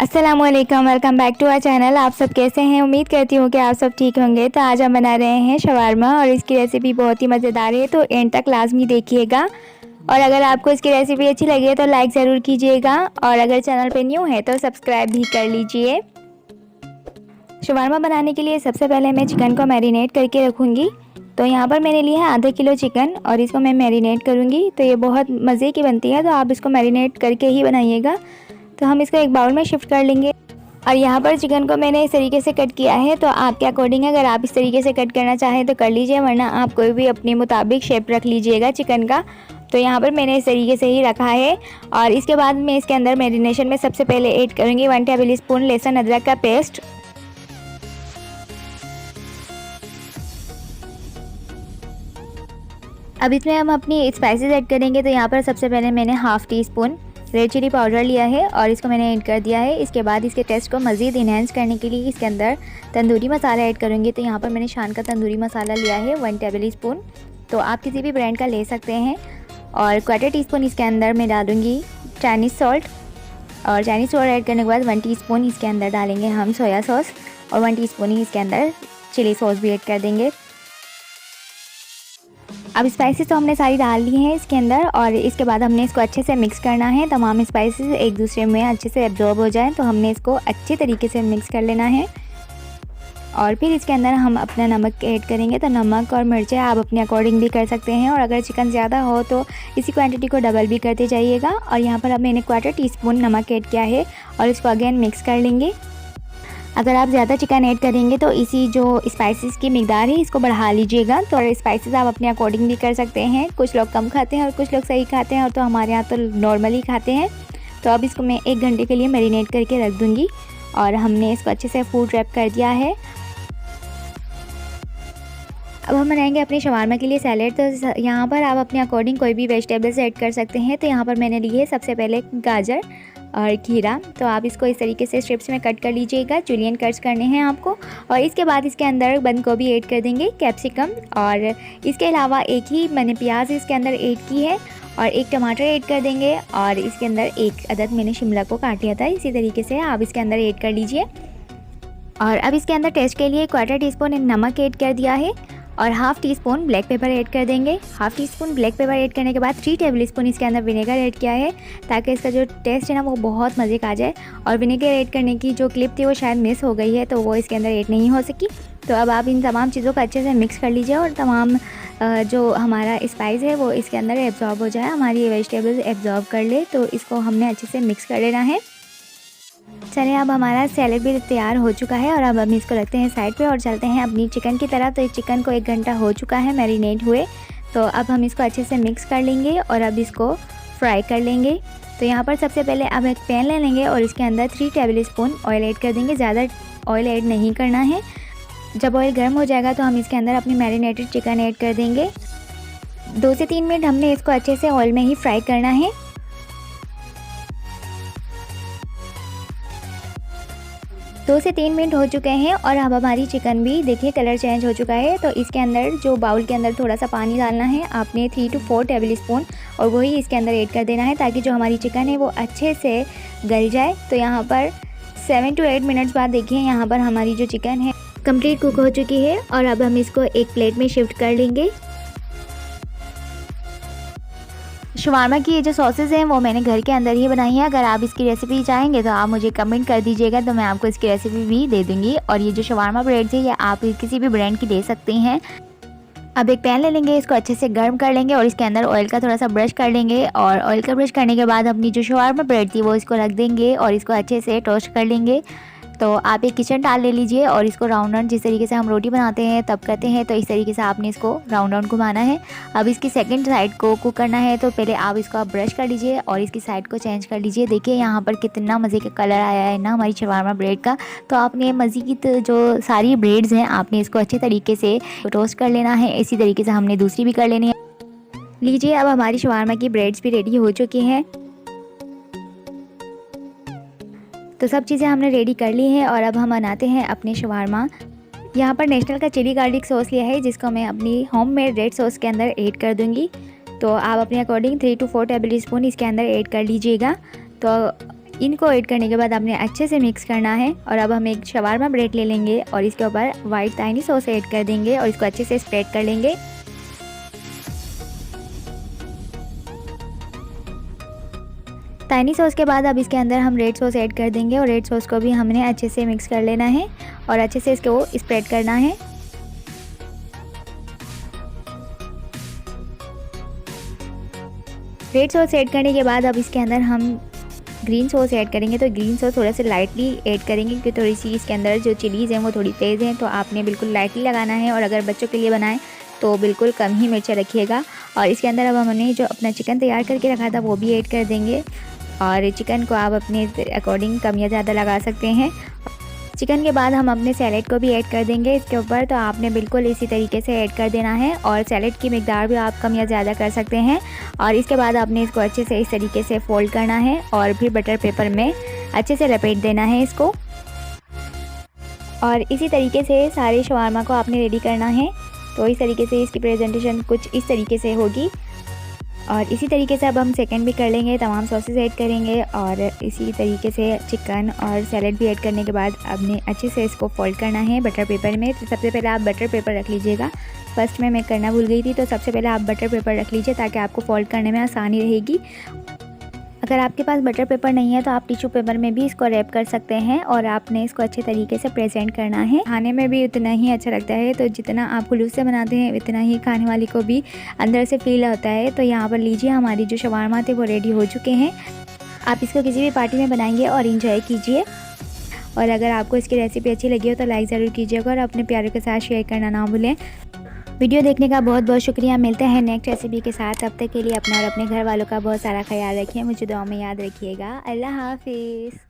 अस्सलामुअलैकुम, welcome back to our channel. आप सब कैसे हैं? उम्मीद करती हूँ कि आप सब ठीक होंगे। तो आज हम बना रहे हैं शवारमा और इसकी रेसिपी बहुत ही मज़ेदार है, तो एंड तक लाजमी देखिएगा। और अगर आपको इसकी रेसिपी अच्छी लगे तो लाइक ज़रूर कीजिएगा और अगर चैनल पे न्यू है तो सब्सक्राइब भी कर लीजिए। शवारमा बनाने के लिए सबसे पहले मैं चिकन को मैरिनेट करके रखूँगी। तो यहाँ पर मैंने लिया है आधा किलो चिकन और इसको मैं मैरिनेट करूँगी। तो ये बहुत मज़े की बनती है, तो आप इसको मैरिनेट करके ही बनाइएगा। तो हम इसको एक बाउल में शिफ्ट कर लेंगे। और यहाँ पर चिकन को मैंने इस तरीके से कट किया है, तो आपके अकॉर्डिंग अगर आप इस तरीके से कट करना चाहें तो कर लीजिए, वरना आप कोई भी अपने मुताबिक शेप रख लीजिएगा चिकन का। तो यहाँ पर मैंने इस तरीके से ही रखा है। और इसके बाद मैं इसके अंदर मैरिनेशन में सबसे पहले ऐड करूँगी 1 टेबल स्पून लहसुन अदरक का पेस्ट। अब इसमें हम अपनी स्पाइसेस ऐड करेंगे। तो यहाँ पर सबसे पहले मैंने half teaspoon red chilli powder लिया है और इसको मैंने ऐड कर दिया है। इसके बाद इसके टेस्ट को मज़ीद इन्हेंस करने के लिए इसके अंदर तंदूरी मसाला ऐड करूँगी। तो यहाँ पर मैंने शान का तंदूरी मसाला लिया है 1 टेबल स्पून। तो आप किसी भी ब्रांड का ले सकते हैं। और 1/4 टीस्पून इसके अंदर मैं डालूँगी चाइनीज़ सॉल्ट। और चाइनीज़ सॉल्ट ऐड करने के बाद 1 टीस्पून इसके अंदर डालेंगे हम सोया सॉस और 1 टीस्पून ही इसके अंदर चिली सॉस भी ऐड कर देंगे। अब स्पाइसेस तो हमने सारी डाल ली हैं इसके अंदर और इसके बाद हमने इसको अच्छे से मिक्स करना है। तमाम स्पाइसेस एक दूसरे में अच्छे से एब्जॉर्ब हो जाएं, तो हमने इसको अच्छे तरीके से मिक्स कर लेना है। और फिर इसके अंदर हम अपना नमक ऐड करेंगे। तो नमक और मिर्चें आप अपने अकॉर्डिंग भी कर सकते हैं और अगर चिकन ज़्यादा हो तो इसी क्वांटिटी को डबल भी करते जाइएगा। और यहाँ पर अब मैंने 1/4 टीस्पून नमक ऐड किया है और इसको अगेन मिक्स कर लेंगे। अगर आप ज़्यादा चिकन ऐड करेंगे तो इसी जो स्पाइसेस की मिकदार है इसको बढ़ा लीजिएगा। तो स्पाइसेस आप अपने अकॉर्डिंग भी कर सकते हैं। कुछ लोग कम खाते हैं और कुछ लोग सही खाते हैं, और तो हमारे यहाँ तो नॉर्मली खाते हैं। तो अब इसको मैं 1 घंटे के लिए मैरिनेट करके रख दूँगी और हमने इसको अच्छे से फूड रैप कर दिया है। अब हम बनाएंगे अपने शवारमा के लिए सैलेड। तो यहाँ पर आप अपने अकॉर्डिंग कोई भी वेजिटेबल्स ऐड कर सकते हैं। तो यहाँ पर मैंने लिए है सबसे पहले गाजर और खीरा। तो आप इसको इस तरीके से स्ट्रिप्स में कट कर लीजिएगा, जुलियन कट्स करने हैं आपको। और इसके बाद इसके अंदर बंद गोभी ऐड कर देंगे, कैप्सिकम, और इसके अलावा एक ही मैंने प्याज इसके अंदर ऐड की है और 1 टमाटर ऐड कर देंगे। और इसके अंदर 1 अदद मैंने शिमला को काट लिया था, इसी तरीके से आप इसके अंदर ऐड कर लीजिए। और अब इसके अंदर टेस्ट के लिए 1/4 टीस्पून नमक ऐड कर दिया है और half tea spoon black pepper add कर देंगे। Half tea spoon black pepper add करने के बाद 3 टेबल स्पून इसके अंदर विनेगर ऐड किया है, ताकि इसका जो टेस्ट है ना वो बहुत मज़े का आ जाए। और विनेगर ऐड करने की जो क्लिप थी वो शायद मिस हो गई है, तो वो इसके अंदर ऐड नहीं हो सकी। तो अब आप इन तमाम चीज़ों को अच्छे से मिक्स कर लीजिए और तमाम जो हमारा स्पाइस है वो इसके अंदर एब्जॉर्ब हो जाए, हमारी वेजिटेबल्स एब्जॉर्ब कर ले। तो इसको हमने अच्छे से मिक्स कर लेना है। चलिए, अब हमारा सैलेड भी तैयार हो चुका है और अब हम इसको रखते हैं साइड पे और चलते हैं अपनी चिकन की तरफ। तो इस चिकन को 1 घंटा हो चुका है मैरिनेट हुए। तो अब हम इसको अच्छे से मिक्स कर लेंगे और अब इसको फ्राई कर लेंगे। तो यहाँ पर सबसे पहले अब एक पैन ले लेंगे और इसके अंदर 3 टेबल स्पून ऑयल ऐड कर देंगे। ज़्यादा ऑयल ऐड नहीं करना है। जब ऑयल गर्म हो जाएगा तो हम इसके अंदर अपनी मैरिनेटेड चिकन ऐड कर देंगे। 2 से 3 मिनट हमने इसको अच्छे से ऑयल में ही फ्राई करना है। 2 से 3 मिनट हो चुके हैं और अब हमारी चिकन भी देखिए कलर चेंज हो चुका है। तो इसके अंदर जो बाउल के अंदर थोड़ा सा पानी डालना है आपने 3 से 4 टेबल स्पून, और वही इसके अंदर ऐड कर देना है, ताकि जो हमारी चिकन है वो अच्छे से गल जाए। तो यहाँ पर 7 से 8 मिनट्स बाद देखिए यहाँ पर हमारी जो चिकन है कंप्लीट कुक हो चुकी है। और अब हम इसको एक प्लेट में शिफ्ट कर लेंगे। शवारमा की ये जो सॉसेज हैं वो मैंने घर के अंदर ही बनाई है। अगर आप इसकी रेसिपी चाहेंगे तो आप मुझे कमेंट कर दीजिएगा, तो मैं आपको इसकी रेसिपी भी दे दूँगी। और ये जो शवारमा ब्रेड्स है ये आप किसी भी ब्रांड की ले सकते हैं। अब एक पैन ले लेंगे, इसको अच्छे से गर्म कर लेंगे और इसके अंदर ऑयल का थोड़ा सा ब्रश कर लेंगे। और ऑयल का ब्रश करने के बाद अपनी जो शवारमा ब्रेड थी वो इसको रख देंगे और इसको अच्छे से टोस्ट कर लेंगे। तो आप एक किचन टाल ले लीजिए और इसको राउंड राउंड, जिस तरीके से हम रोटी बनाते हैं तब करते हैं, तो इस तरीके से आपने इसको राउंड राउंड घुमाना है। अब इसकी सेकंड साइड को कुक करना है, तो पहले आप इसको ब्रश कर लीजिए और इसकी साइड को चेंज कर लीजिए। देखिए यहाँ पर कितना मज़े का कलर आया है ना हमारी शवारमा ब्रेड का। तो आपने मज़े की जो सारी ब्रेड्स हैं आपने इसको अच्छे तरीके से टोस्ट कर लेना है। इसी तरीके से हमने दूसरी भी कर लेनी है। लीजिए, अब हमारी शवारमा की ब्रेड्स भी रेडी हो चुकी हैं। तो सब चीज़ें हमने रेडी कर ली हैं और अब हम बनाते हैं अपने शवारमा। यहाँ पर नेशनल का चिली गार्लिक सॉस लिया है, जिसको मैं अपनी होममेड रेड सॉस के अंदर ऐड कर दूँगी। तो आप अपने अकॉर्डिंग 3 से 4 टेबल स्पून इसके अंदर ऐड कर लीजिएगा। तो इनको ऐड करने के बाद आपने अच्छे से मिक्स करना है। और अब हम एक शवारमा ब्रेड ले लेंगे और इसके ऊपर वाइट ताहिनी सॉस ऐड कर देंगे और इसको अच्छे से स्प्रेड कर लेंगे। ताहिनी सॉस के बाद अब इसके अंदर हम रेड सॉस ऐड कर देंगे और रेड सॉस को भी हमने अच्छे से मिक्स कर लेना है और अच्छे से इसको स्प्रेड करना है। रेड सॉस ऐड करने के बाद अब इसके अंदर हम ग्रीन सॉस ऐड करेंगे। तो ग्रीन सॉस थोड़ा सा लाइटली ऐड करेंगे क्योंकि थोड़ी सी इसके अंदर जो चिलीज़ हैं वो थोड़ी तेज़ हैं, तो आपने बिल्कुल लाइटली लगाना है। और अगर बच्चों के लिए बनाएं तो बिल्कुल कम ही मिर्चा रखिएगा। और इसके अंदर अब हमने जो अपना चिकन तैयार करके रखा था वो भी ऐड कर देंगे और चिकन को आप अपने अकॉर्डिंग कम या ज़्यादा लगा सकते हैं। चिकन के बाद हम अपने सैलेड को भी ऐड कर देंगे इसके ऊपर, तो आपने बिल्कुल इसी तरीके से ऐड कर देना है और सैलेड की मिकदार भी आप कम या ज़्यादा कर सकते हैं। और इसके बाद आपने इसको अच्छे से इस तरीके से फोल्ड करना है और फिर बटर पेपर में अच्छे से लपेट देना है इसको। और इसी तरीके से सारे शवारमा को आपने रेडी करना है। तो इस तरीके से इसकी प्रेजेंटेशन कुछ इस तरीके से होगी। और इसी तरीके से अब हम सेकंड भी कर लेंगे, तमाम सॉसेस ऐड करेंगे और इसी तरीके से चिकन और सैलेड भी ऐड करने के बाद आपने अच्छे से इसको फोल्ड करना है बटर पेपर में। तो सबसे पहले आप बटर पेपर रख लीजिएगा, फर्स्ट में मैं करना भूल गई थी, तो सबसे पहले आप बटर पेपर रख लीजिए ताकि आपको फोल्ड करने में आसानी रहेगी। अगर आपके पास बटर पेपर नहीं है तो आप टिश्यू पेपर में भी इसको रैप कर सकते हैं और आपने इसको अच्छे तरीके से प्रेजेंट करना है। खाने में भी उतना ही अच्छा लगता है, तो जितना आप खुलूस से बनाते हैं उतना ही खाने वाले को भी अंदर से फील होता है। तो यहाँ पर लीजिए हमारी जो शवारमा थे वो रेडी हो चुके हैं। आप इसको किसी भी पार्टी में बनाएंगे और इंजॉय कीजिए। और अगर आपको इसकी रेसिपी अच्छी लगी हो तो लाइक ज़रूर कीजिएगा और अपने प्यारों के साथ शेयर करना ना भूलें। वीडियो देखने का बहुत बहुत शुक्रिया। मिलते हैं नेक्स्ट रेसिपी के साथ, तब तक के लिए अपना और अपने घर वालों का बहुत सारा ख्याल रखिए। मुझे दुआ में याद रखिएगा। अल्लाह हाफिज़।